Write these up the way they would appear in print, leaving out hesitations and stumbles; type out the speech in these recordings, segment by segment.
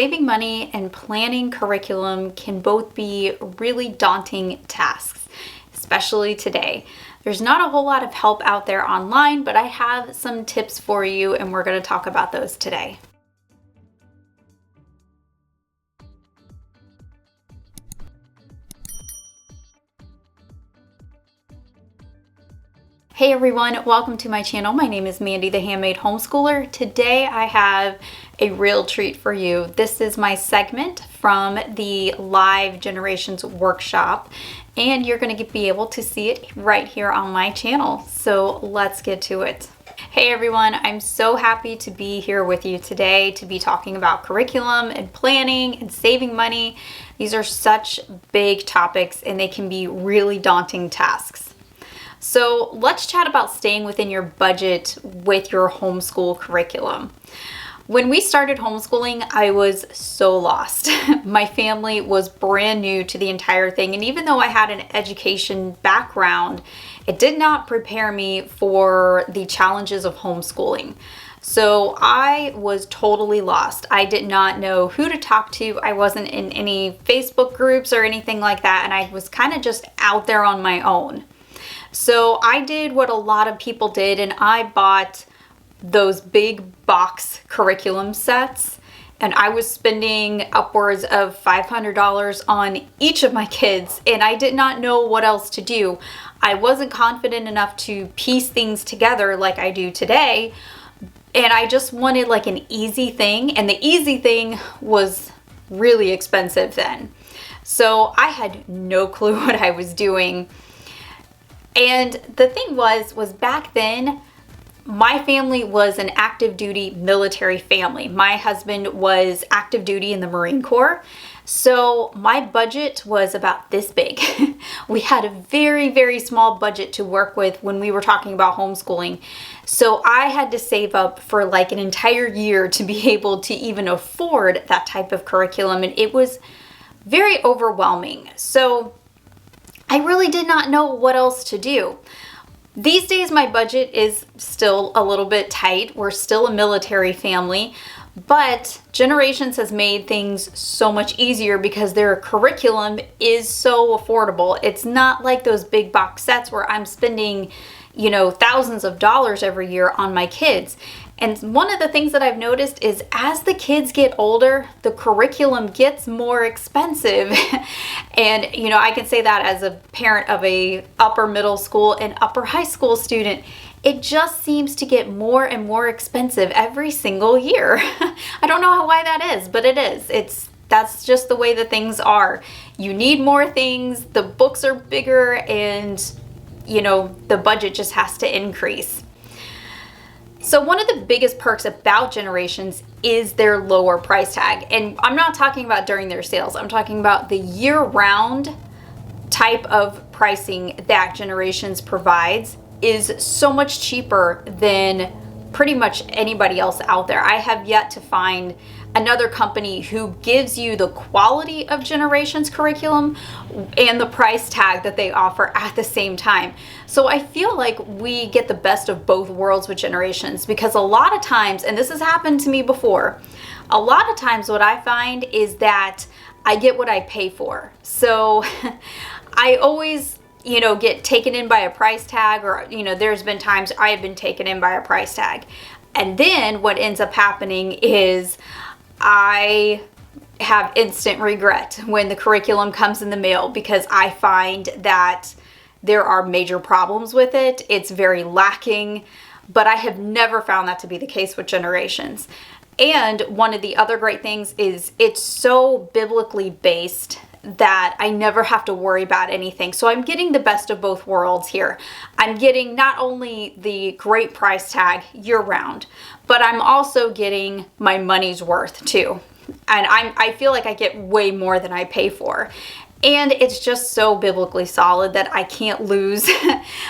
Saving money and planning curriculum can both be really daunting tasks, especially today. There's not a whole lot of help out there online, but I have some tips for you, and we're going to talk about those today. Hey everyone, welcome to my channel. My name is Mandy, the Handmade Homeschooler. Today I have a real treat for you. This is my segment from the Live Generations Workshop, and you're going to be able to see it right here on my channel. So let's get to it. Hey everyone, I'm so happy to be here with you today to be talking about curriculum and planning and saving money. These are such big topics and they can be really daunting tasks. So let's chat about staying within your budget with your homeschool curriculum. When we started homeschooling, I was so lost. My family was brand new to the entire thing, and even though I had an education background, it did not prepare me for the challenges of homeschooling. So I was totally lost. I did not know who to talk to. I wasn't in any Facebook groups or anything like that, and I was kind of just out there on my own. So I did what a lot of people did, and I bought those big box curriculum sets, and I was spending upwards of $500 on each of my kids, and I did not know what else to do. I wasn't confident enough to piece things together like I do today, and I just wanted like an easy thing, and the easy thing was really expensive then. So I had no clue what I was doing. And the thing was back then, my family was an active duty military family. My husband was active duty in the Marine Corps. So my budget was about this big. We had a very, very small budget to work with when we were talking about homeschooling. So I had to save up for like an entire year to be able to even afford that type of curriculum. And it was very overwhelming. So I really did not know what else to do. These days, my budget is still a little bit tight. We're still a military family, but Generations has made things so much easier because their curriculum is so affordable. It's not like those big box sets where I'm spending, thousands of dollars every year on my kids. And one of the things that I've noticed is as the kids get older, the curriculum gets more expensive. And, I can say that as a parent of a upper middle school and upper high school student. It just seems to get more and more expensive every single year. I don't know why that is, but it is. That's just the way that things are. You need more things, the books are bigger, and, the budget just has to increase. So one of the biggest perks about Generations is their lower price tag. And I'm not talking about during their sales. I'm talking about the year-round type of pricing that Generations provides is so much cheaper than pretty much anybody else out there. I have yet to find another company who gives you the quality of Generations curriculum and the price tag that they offer at the same time. So I feel like we get the best of both worlds with Generations, because a lot of times, and this has happened to me before, a lot of times what I find is that I get what I pay for. So I always get taken in by a price tag, or, there's been times I have been taken in by a price tag. And then what ends up happening is I have instant regret when the curriculum comes in the mail, because I find that there are major problems with it. It's very lacking, but I have never found that to be the case with Generations. And one of the other great things is it's so biblically based that I never have to worry about anything. So I'm getting the best of both worlds here. I'm getting not only the great price tag year round, but I'm also getting my money's worth too. And I feel like I get way more than I pay for. And it's just so biblically solid that I can't lose.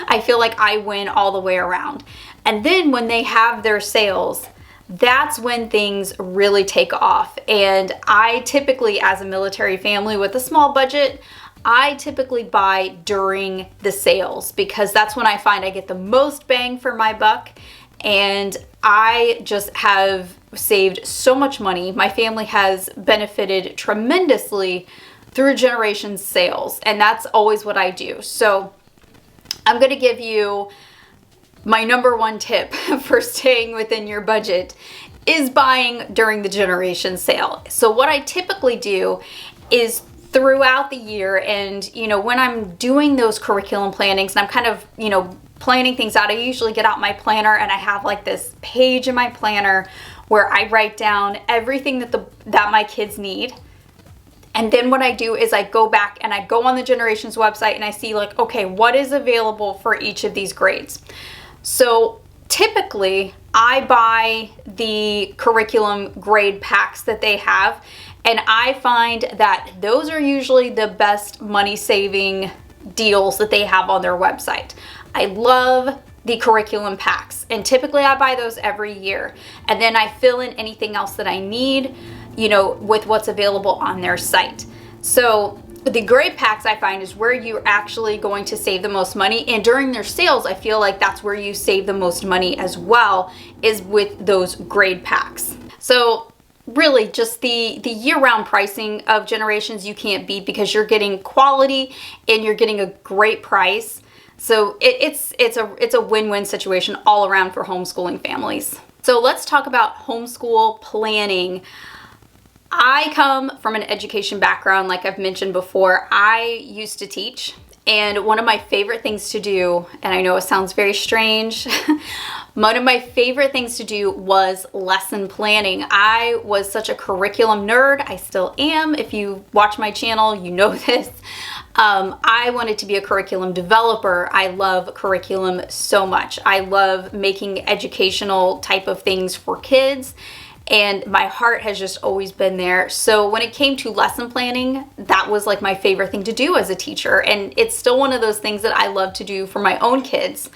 I feel like I win all the way around. And then when they have their sales, that's when things really take off. And I typically, as a military family with a small budget, I typically buy during the sales, because that's when I find I get the most bang for my buck. and I just have saved so much money. My family has benefited tremendously through Generations sales, and that's always what I do. So I'm going to give you my number one tip for staying within your budget is buying during the Generations sale. So what I typically do is throughout the year, and when I'm doing those curriculum plannings and I'm kind of planning things out, I usually get out my planner and I have like this page in my planner where I write down everything that my kids need. And then what I do is I go back and I go on the Generations website and I see like, okay, what is available for each of these grades? So typically I buy the curriculum grade packs that they have, and I find that those are usually the best money saving deals that they have on their website. I love the curriculum packs, and typically I buy those every year, and then I fill in anything else that I need, with what's available on their site. So the grade packs I find is where you're actually going to save the most money, and during their sales I feel like that's where you save the most money as well, is with those grade packs. So really just the year-round pricing of Generations you can't beat, because you're getting quality and you're getting a great price. So it's a win-win situation all around for homeschooling families. So let's talk about homeschool planning. I come from an education background, like I've mentioned before. I used to teach, and one of my favorite things to do, and I know it sounds very strange, one of my favorite things to do was lesson planning. I was such a curriculum nerd. I still am. If you watch my channel, you know this. I wanted to be a curriculum developer. I love curriculum so much. I love making educational type of things for kids, and my heart has just always been there. So when it came to lesson planning, that was like my favorite thing to do as a teacher, and it's still one of those things that I love to do for my own kids.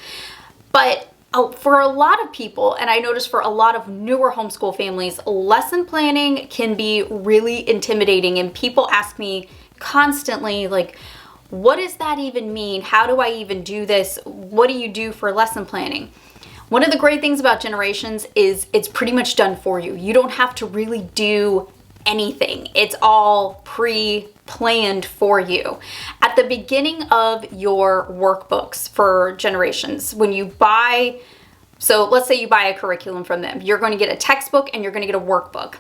But for a lot of people, and I notice for a lot of newer homeschool families, lesson planning can be really intimidating, and people ask me constantly, like, what does that even mean? How do I even do this? What do you do for lesson planning? One of the great things about Generations is it's pretty much done for you. You don't have to really do anything. It's all pre-planned for you. At the beginning of your workbooks for Generations, when you buy, so let's say you buy a curriculum from them, you're going to get a textbook and you're going to get a workbook.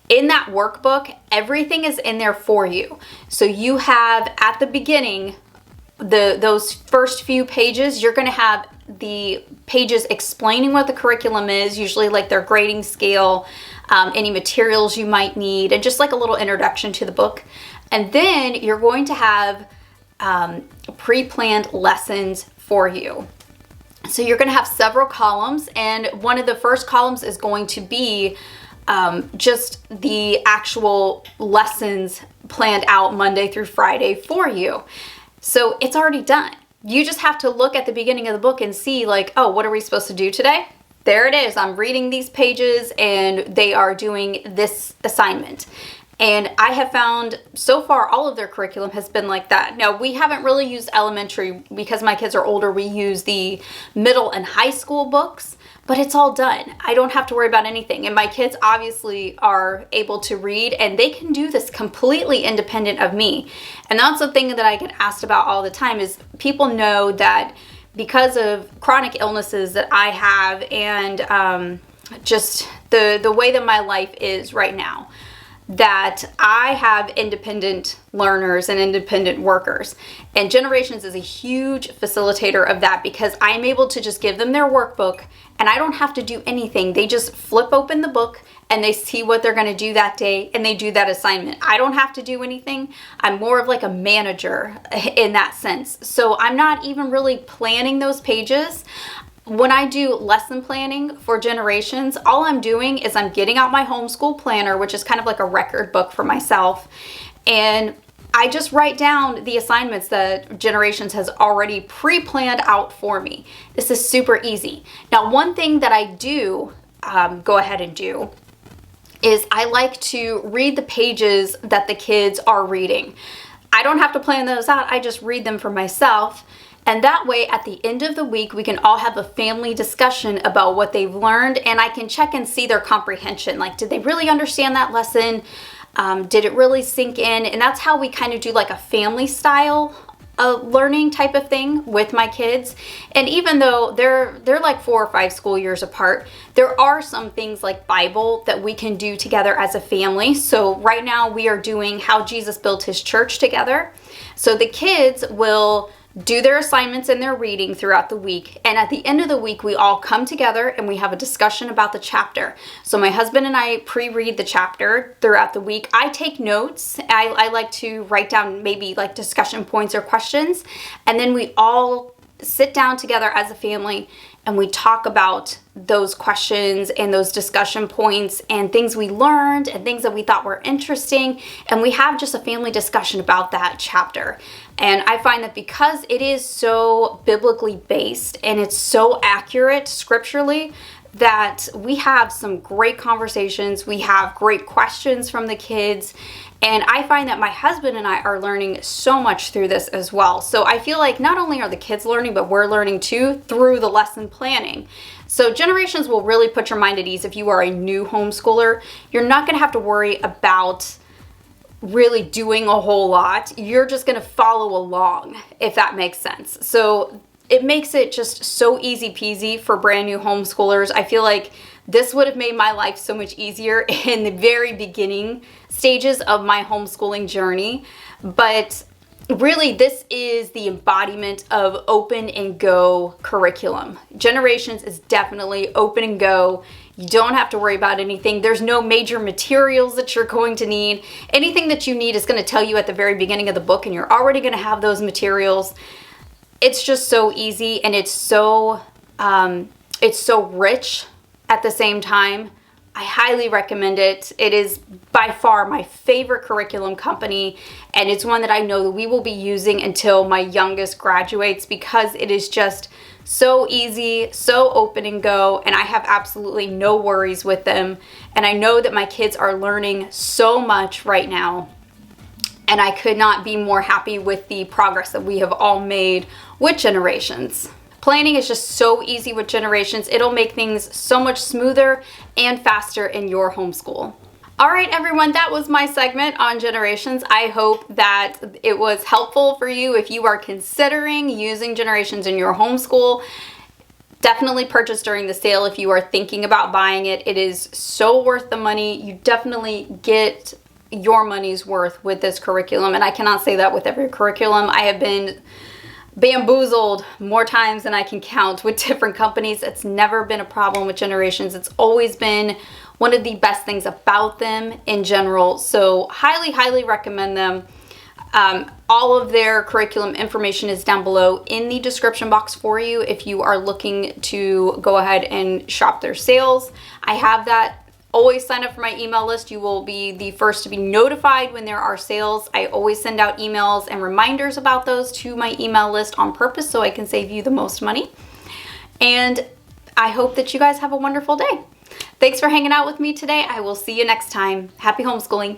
In that workbook, everything is in there for you. So you have at the beginning, those first few pages, you're going to have the pages explaining what the curriculum is, usually like their grading scale, any materials you might need, and just like a little introduction to the book. And then you're going to have pre-planned lessons for you. So you're going to have several columns, and one of the first columns is going to be just the actual lessons planned out Monday through Friday for you. So it's already done. You just have to look at the beginning of the book and see like, oh, what are we supposed to do today? There it is. I'm reading these pages and they are doing this assignment. And I have found so far all of their curriculum has been like that. Now, we haven't really used elementary because my kids are older. We use the middle and high school books, but it's all done. I don't have to worry about anything. And my kids obviously are able to read, and they can do this completely independent of me. And that's the thing that I get asked about all the time is people know that because of chronic illnesses that I have and just the way that my life is right now, that I have independent learners and independent workers. And Generations is a huge facilitator of that because I'm able to just give them their workbook and I don't have to do anything. They just flip open the book and they see what they're going to do that day and they do that assignment. I don't have to do anything. I'm more of like a manager in that sense. So I'm not even really planning those pages. When I do lesson planning for Generations, all I'm doing is I'm getting out my homeschool planner, which is kind of like a record book for myself, and I just write down the assignments that Generations has already pre-planned out for me. This is super easy. Now, one thing that I do go ahead and do is I like to read the pages that the kids are reading. I don't have to plan those out. I just read them for myself. And that way, at the end of the week, we can all have a family discussion about what they've learned, and I can check and see their comprehension. Like, did they really understand that lesson? Did it really sink in? And that's how we kind of do like a family style learning type of thing with my kids. And even though they're like 4 or 5 school years apart, there are some things like Bible that we can do together as a family. So right now we are doing how Jesus built his church together. So the kids will do their assignments and their reading throughout the week. And at the end of the week, we all come together and we have a discussion about the chapter. So my husband and I pre-read the chapter throughout the week. I take notes. I like to write down maybe like discussion points or questions. And then we all sit down together as a family and we talk about those questions and those discussion points and things we learned and things that we thought were interesting. And we have just a family discussion about that chapter. And I find that because it is so biblically based and it's so accurate scripturally, that we have some great conversations. We have great questions from the kids. And I find that my husband and I are learning so much through this as well. So I feel like not only are the kids learning, but we're learning too through the lesson planning. So Generations will really put your mind at ease if you are a new homeschooler. You're not going to have to worry about really doing a whole lot. You're just going to follow along, if that makes sense. So it makes it just so easy peasy for brand new homeschoolers. I feel like this would have made my life so much easier in the very beginning stages of my homeschooling journey. But really, this is the embodiment of open and go curriculum. Generations is definitely open and go. You don't have to worry about anything. There's no major materials that you're going to need. Anything that you need is going to tell you at the very beginning of the book, and you're already going to have those materials. It's just so easy, and it's so rich at the same time. I highly recommend it. It is by far my favorite curriculum company, and it's one that I know that we will be using until my youngest graduates because it is just so easy, so open and go, and I have absolutely no worries with them. And I know that my kids are learning so much right now, and I could not be more happy with the progress that we have all made with Generations. Planning is just so easy with Generations. It'll make things so much smoother and faster in your homeschool. All right, everyone, that was my segment on Generations. I hope that it was helpful for you if you are considering using Generations in your homeschool. Definitely purchase during the sale if you are thinking about buying it. It is so worth the money. You definitely get your money's worth with this curriculum, and I cannot say that with every curriculum. I have been bamboozled more times than I can count with different companies. It's never been a problem with Generations. It's always been one of the best things about them in general. So highly recommend them. All of their curriculum information is down below in the description box for you if you are looking to go ahead and shop their sales. I have that. Always sign up for my email list. You will be the first to be notified when there are sales. I always send out emails and reminders about those to my email list on purpose so I can save you the most money. And I hope that you guys have a wonderful day. Thanks for hanging out with me today. I will see you next time. Happy homeschooling.